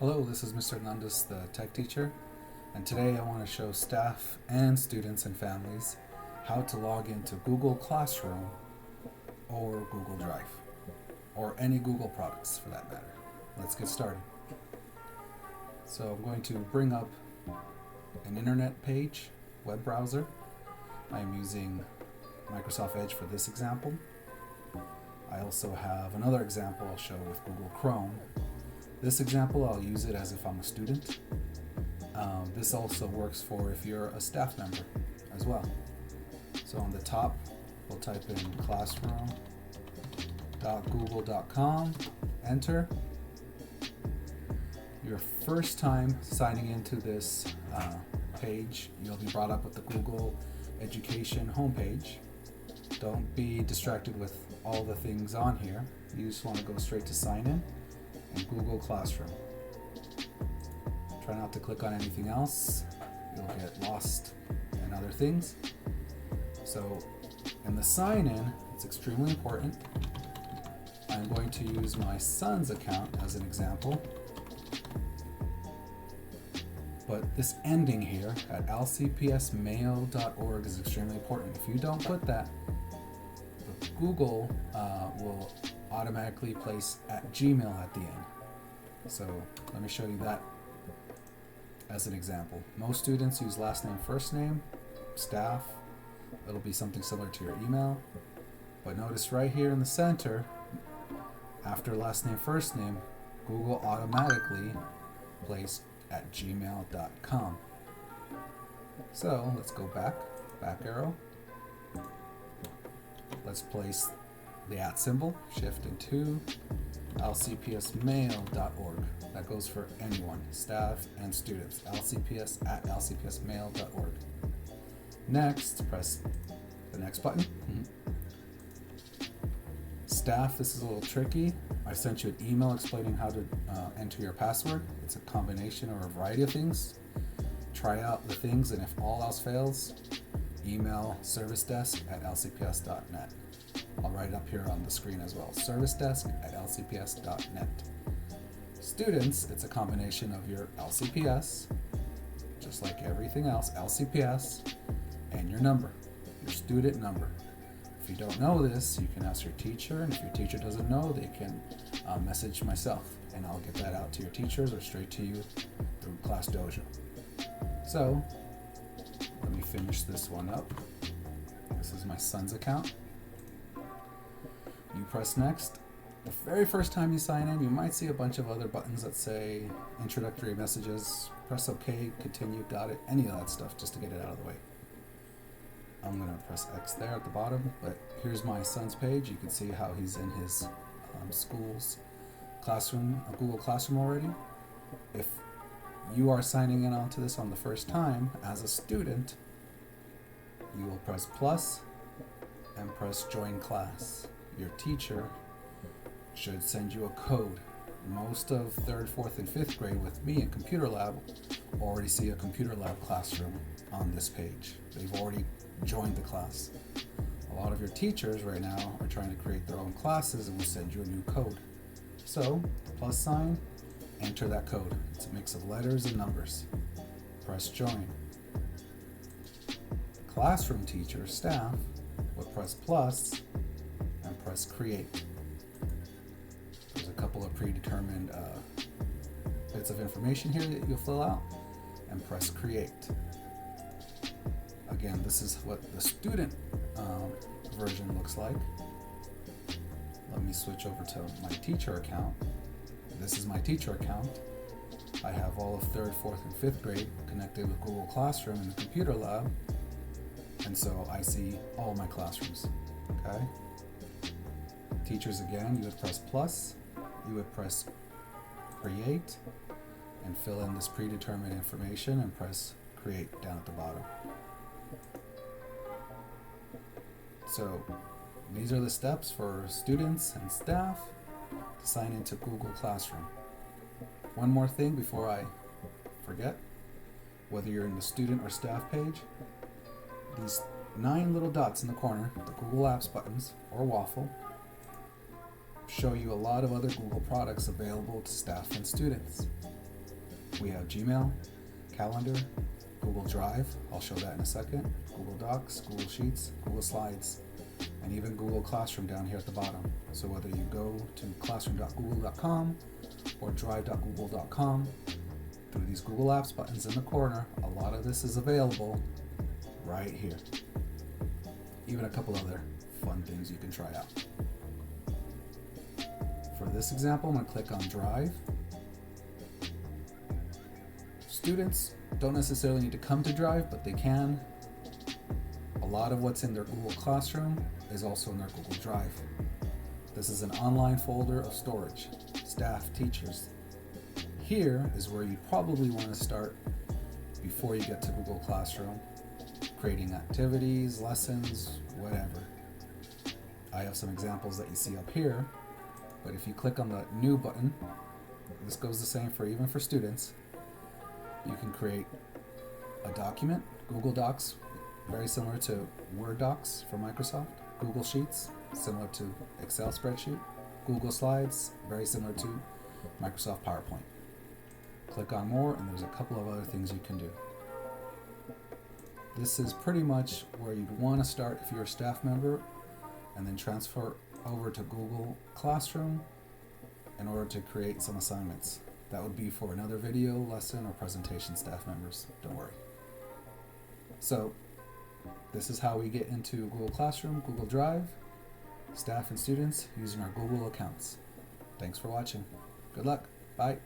Hello, this is Mr. Hernandez The Tech Teacher, and today I want to show staff and students and families how to log into Google Classroom or Google Drive, or any Google products for that matter. Let's get started. So I'm going to bring up an internet page, web browser. I'm using Microsoft Edge for this example. I also have another example I'll show with Google Chrome. This example, I'll use it as if I'm a student. This also works for if you're a staff member as well. So on the top, we'll type in classroom.google.com, enter. Your first time signing into this page, you'll be brought up with the Google Education homepage. Don't be distracted with all the things on here. You just want to go straight to sign in and Google Classroom. Try not to click on anything else. You'll get lost in other things. So in the sign in, it's extremely important. I'm going to use my son's account as an example. But this ending here at lcpsmail.org is extremely important. If you don't put that, Google will automatically place at Gmail at the end. So let me show you that as an example. Most students use last name, first name, staff. It'll be something similar to your email. But notice right here in the center, after last name, first name, Google automatically placed at gmail.com. So let's go back arrow. Let's place the @ symbol, shift and 2, lcpsmail.org. That goes for anyone, staff and students, lcps@lcpsmail.org. Next, press the next button. Staff, this is a little tricky. I sent you an email explaining how to enter your password. It's a combination or a variety of things. Try out the things, and if all else fails, email servicedesk@lcps.net. I'll write it up here on the screen as well. servicedesk@lcps.net. Students, it's a combination of your LCPS, just like everything else, LCPS, and your number, your student number. If you don't know this, you can ask your teacher, and if your teacher doesn't know, they can message myself, and I'll get that out to your teachers or straight to you through Class Dojo. So, let me finish this one up. This is my son's account. You press next. The very first time you sign in, you might see a bunch of other buttons that say introductory messages. Press OK, continue, got it, any of that stuff just to get it out of the way. I'm going to press X there at the bottom, but here's my son's page. You can see how he's in his school's classroom, Google Classroom already. If you are signing in onto this on the first time as a student, you will press plus and press join class. Your teacher should send you a code. Most of 3rd, 4th, and 5th grade with me in Computer Lab already see a Computer Lab classroom on this page. They've already joined the class. A lot of your teachers right now are trying to create their own classes and will send you a new code. So, the plus sign, enter that code. It's a mix of letters and numbers. Press join. Classroom teacher, staff, would press plus and press create. There's a couple of predetermined bits of information here that you'll fill out and press create. Again, this is what the student version looks like. Let me switch over to my teacher account. This is my teacher account. I have all of 3rd, 4th, and 5th grade connected with Google Classroom in the Computer Lab, and so I see all my classrooms. Okay. Teachers, again, you would press plus, you would press create, and fill in this predetermined information and press create down at the bottom. So these are the steps for students and staff to sign into Google Classroom. One more thing before I forget, whether you're in the student or staff page, these 9 little dots in the corner, the Google Apps buttons or waffle, show you a lot of other Google products available to staff and students. We have Gmail, Calendar, Google Drive, I'll show that in a second, Google Docs, Google Sheets, Google Slides, and even Google Classroom down here at the bottom. So whether you go to classroom.google.com or drive.google.com, through these Google Apps buttons in the corner, a lot of this is available right here. Even a couple other fun things you can try out. For this example, I'm going to click on Drive. Students don't necessarily need to come to Drive, but they can. A lot of what's in their Google Classroom is also in their Google Drive. This is an online folder of storage, staff, teachers. Here is where you probably want to start before you get to Google Classroom, creating activities, lessons, whatever. I have some examples that you see up here, but if you click on the New button, this goes the same for even for students. You can create a document, Google Docs, very similar to Word Docs for Microsoft, Google Sheets, similar to Excel spreadsheet, Google Slides, very similar to Microsoft PowerPoint. Click on More, and there's a couple of other things you can do. This is pretty much where you'd want to start if you're a staff member, and then transfer over to Google Classroom in order to create some assignments. That would be for another video, lesson, or presentation, staff members, don't worry. So, this is how we get into Google Classroom, Google Drive, staff and students using our Google accounts. Thanks for watching. Good luck. Bye.